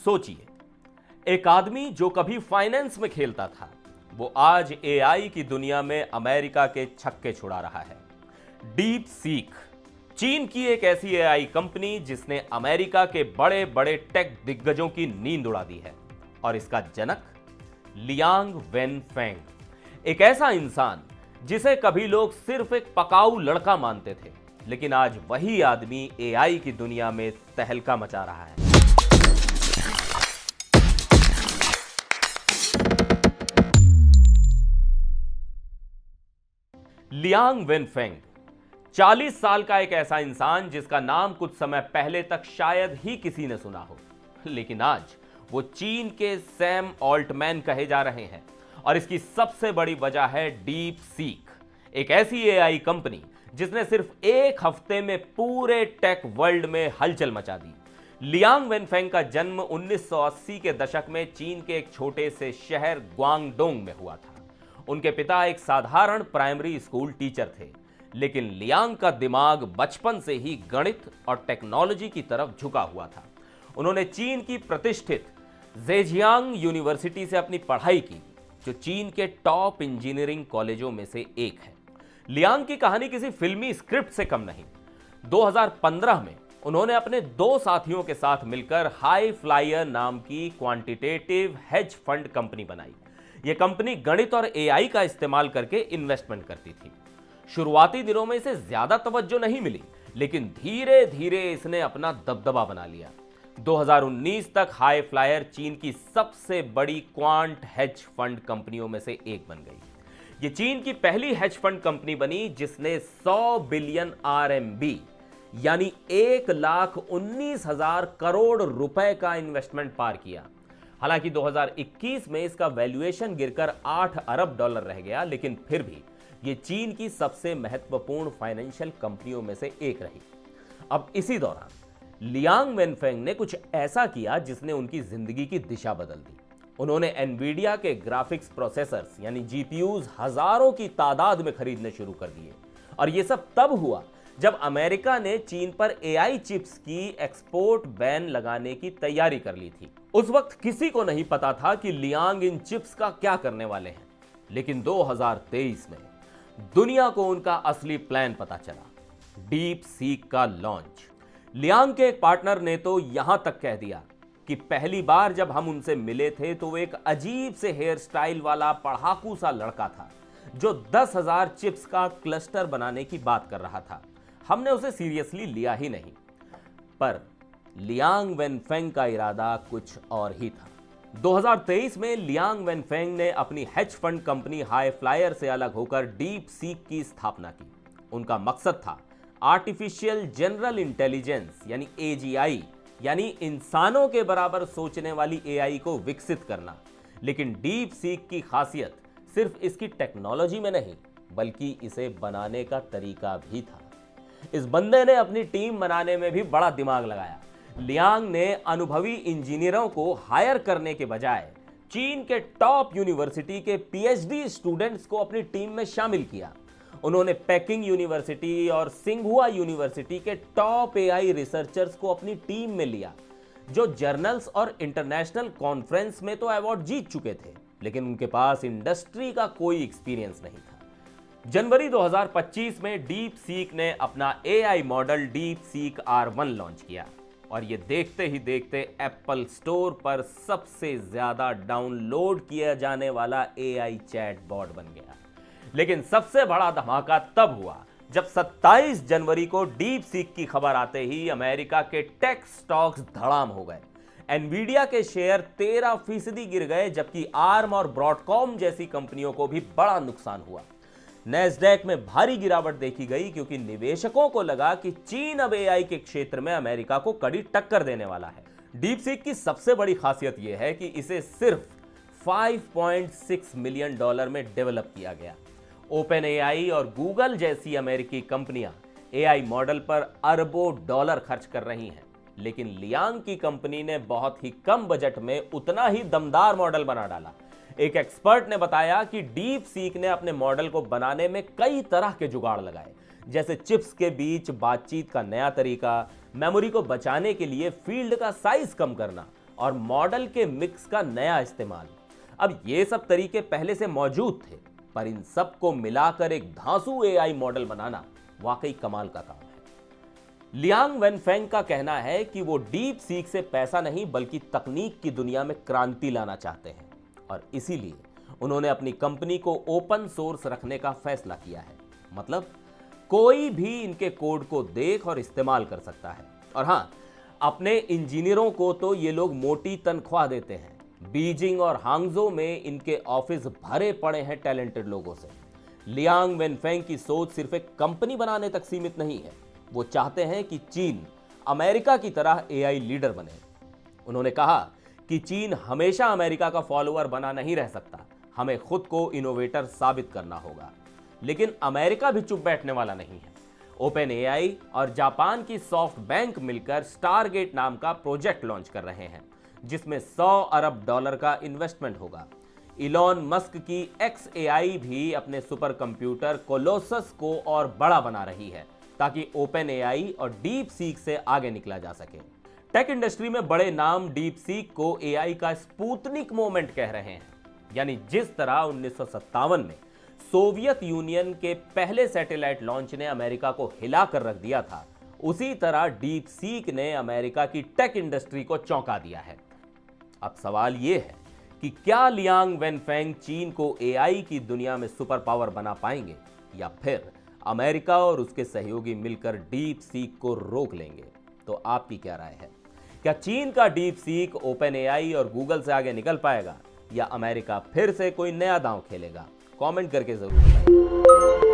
सोचिए, एक आदमी जो कभी फाइनेंस में खेलता था, वो आज एआई की दुनिया में अमेरिका के छक्के छुड़ा रहा है। डीप सीक, चीन की एक ऐसी एआई कंपनी जिसने अमेरिका के बड़े बड़े टेक दिग्गजों की नींद उड़ा दी है। और इसका जनक लियांग वेनफेंग, एक ऐसा इंसान जिसे कभी लोग सिर्फ एक पकाऊ लड़का मानते थे, लेकिन आज वही आदमी एआई की दुनिया में तहलका मचा रहा है। लियांग वेनफेंग 40 साल का एक ऐसा इंसान जिसका नाम कुछ समय पहले तक शायद ही किसी ने सुना हो, लेकिन आज वो चीन के सैम ऑल्टमैन कहे जा रहे हैं। और इसकी सबसे बड़ी वजह है डीप सीक, एक ऐसी एआई कंपनी जिसने सिर्फ एक हफ्ते में पूरे टेक वर्ल्ड में हलचल मचा दी। लियांग वेनफेंग का जन्म 1980 के दशक में चीन के एक छोटे से शहर ग्वांगडोंग में हुआ था। उनके पिता एक साधारण प्राइमरी स्कूल टीचर थे, लेकिन लियांग का दिमाग बचपन से ही गणित और टेक्नोलॉजी की तरफ झुका हुआ था। उन्होंने चीन की प्रतिष्ठित जेजियांग यूनिवर्सिटी से अपनी पढ़ाई की, जो चीन के टॉप इंजीनियरिंग कॉलेजों में से एक है। लियांग की कहानी किसी फिल्मी स्क्रिप्ट से कम नहीं। 2015 में उन्होंने अपने दो साथियों के साथ मिलकर हाई फ्लायर नाम की क्वांटिटेटिव हेज फंड कंपनी बनाई। यह कंपनी गणित और एआई का इस्तेमाल करके इन्वेस्टमेंट करती थी। शुरुआती दिनों में इसे ज्यादा तवज्जो नहीं मिली, लेकिन धीरे धीरे इसने अपना दबदबा बना लिया। 2019 तक हाई फ्लायर चीन की सबसे बड़ी क्वांट हेज फंड कंपनियों में से एक बन गई। ये चीन की पहली हेज फंड कंपनी बनी जिसने 100 बिलियन आरएमबी यानी 1,19,000 करोड़ रुपए का इन्वेस्टमेंट पार किया। हालांकि 2021 में इसका वैल्यूएशन गिरकर 8 अरब डॉलर रह गया, लेकिन फिर भी ये चीन की सबसे महत्वपूर्ण फाइनेंशियल कंपनियों में से एक रही। अब इसी दौरान लियांग वेनफेंग ने कुछ ऐसा किया जिसने उनकी जिंदगी की दिशा बदल दी। उन्होंने एनवीडिया के ग्राफिक्स प्रोसेसर्स यानी जीपीयूज हजारों की तादाद में खरीदने शुरू कर दिए। और यह सब तब हुआ जब अमेरिका ने चीन पर एआई चिप्स की एक्सपोर्ट बैन लगाने की तैयारी कर ली थी। उस वक्त किसी को नहीं पता था कि लियांग इन चिप्स का क्या करने वाले हैं, लेकिन 2023 में दुनिया को उनका असली प्लान पता चला, डीप सीक का लॉन्च। लियांग के एक पार्टनर ने तो यहां तक कह दिया कि पहली बार जब हम उनसे मिले थे तो वो एक अजीब से हेयर स्टाइल वाला पढ़ाकू सा लड़का था जो 10,000 चिप्स का क्लस्टर बनाने की बात कर रहा था। हमने उसे सीरियसली लिया ही नहीं। पर लियांग वेनफेंग का इरादा कुछ और ही था। 2023 में लियांग वेनफेंग ने अपनी hedge fund company high flyer से अलग होकर डीप सीक की स्थापना की। उनका मकसद था आर्टिफिशियल जनरल इंटेलिजेंस यानी एजीआई, यानी इंसानों के बराबर सोचने वाली एआई को विकसित करना। लेकिन डीप सीक की खासियत सिर्फ इसकी टेक्नोलॉजी में नहीं, बल्कि इसे बनाने का तरीका भी था। इस बंदे ने अपनी टीम बनाने में भी बड़ा दिमाग लगाया। लियांग ने अनुभवी इंजीनियरों को हायर करने के बजाय चीन के टॉप यूनिवर्सिटी के पीएचडी स्टूडेंट्स को अपनी टीम में शामिल किया। उन्होंने पेकिंग यूनिवर्सिटी और सिंघुआ यूनिवर्सिटी के टॉप एआई रिसर्चर्स को अपनी टीम में लिया, जो जर्नल्स और इंटरनेशनल कॉन्फ्रेंस में तो अवार्ड जीत चुके थे, लेकिन उनके पास इंडस्ट्री का कोई एक्सपीरियंस नहीं था। जनवरी 2025 में डीप सीक ने अपना AI model deep seek R1 launch किया और ये देखते ही देखते एप्पल स्टोर पर सबसे ज्यादा डाउनलोड किया जाने वाला एआई चैटबॉट बन गया। लेकिन सबसे बड़ा धमाका तब हुआ जब 27 जनवरी को डीप सीक की खबर आते ही अमेरिका के टेक स्टॉक्स धड़ाम हो गए। एनवीडिया के शेयर 13% गिर गए, जबकि आर्म और ब्रॉडकॉम जैसी कंपनियों को भी बड़ा नुकसान हुआ। नैस्डैक में भारी गिरावट देखी गई क्योंकि निवेशकों को लगा कि चीन अब एआई के क्षेत्र में अमेरिका को कड़ी टक्कर देने वाला है। डीप सीक की सबसे बड़ी खासियत यह है कि इसे सिर्फ $5.6 मिलियन में डेवलप किया गया। ओपन एआई और गूगल जैसी अमेरिकी कंपनियां एआई मॉडल पर अरबों डॉलर खर्च कर रही हैं, लेकिन लियांग की कंपनी ने बहुत ही कम बजट में उतना ही दमदार मॉडल बना डाला। एक एक्सपर्ट ने बताया कि डीप सीक ने अपने मॉडल को बनाने में कई तरह के जुगाड़ लगाए, जैसे चिप्स के बीच बातचीत का नया तरीका, मेमोरी को बचाने के लिए फील्ड का साइज कम करना और मॉडल के मिक्स का नया इस्तेमाल। अब ये सब तरीके पहले से मौजूद थे, पर इन सबको मिलाकर एक धांसू एआई मॉडल बनाना वाकई कमाल का काम है। लियांग वेनफेंग का कहना है कि वो डीप सीक से पैसा नहीं बल्कि तकनीक की दुनिया में क्रांति लाना चाहते हैं, और इसीलिए उन्होंने अपनी कंपनी को ओपन सोर्स रखने का फैसला किया है। मतलब कोई भी इनके कोड को देख और इस्तेमाल कर सकता है। और हां, अपने इंजीनियरों को तो ये लोग मोटी तनख्वाह देते हैं। बीजिंग और हांगजो में इनके ऑफिस भरे पड़े हैं टैलेंटेड लोगों से। लियांग वेनफेंग की सोच सिर्फ एक कंपनी बनाने तक सीमित नहीं है, वो चाहते हैं कि चीन अमेरिका की तरह एआई लीडर बने। उन्होंने कहा कि चीन हमेशा अमेरिका का फॉलोअर बना नहीं रह सकता, हमें खुद को इनोवेटर साबित करना होगा। लेकिन अमेरिका भी चुप बैठने वाला नहीं है। ओपन एआई और जापान की सॉफ्ट बैंक मिलकर स्टारगेट नाम का प्रोजेक्ट लॉन्च कर रहे हैं, जिसमें $100 अरब का इन्वेस्टमेंट होगा। इलॉन मस्क की XAI भी अपने सुपर कंप्यूटर कोलोसस को और बड़ा बना रही है, ताकि ओपन एआई और डीप सीक से आगे निकला जा सके। टेक इंडस्ट्री में बड़े नाम डीप सीक को एआई का स्पुतनिक मोमेंट कह रहे हैं। यानी जिस तरह 1957 में सोवियत यूनियन के पहले सैटेलाइट लॉन्च ने अमेरिका को हिला कर रख दिया था, उसी तरह डीप सीक ने अमेरिका की टेक इंडस्ट्री को चौंका दिया है। अब सवाल यह है कि क्या लियांग वेनफेंग चीन को एआई की दुनिया में सुपर पावर बना पाएंगे, या फिर अमेरिका और उसके सहयोगी मिलकर डीप सीक को रोक लेंगे? तो आपकी क्या राय है? क्या चीन का डीप सीक ओपन एआई और गूगल से आगे निकल पाएगा, या अमेरिका फिर से कोई नया दांव खेलेगा? कमेंट करके जरूर बताएं।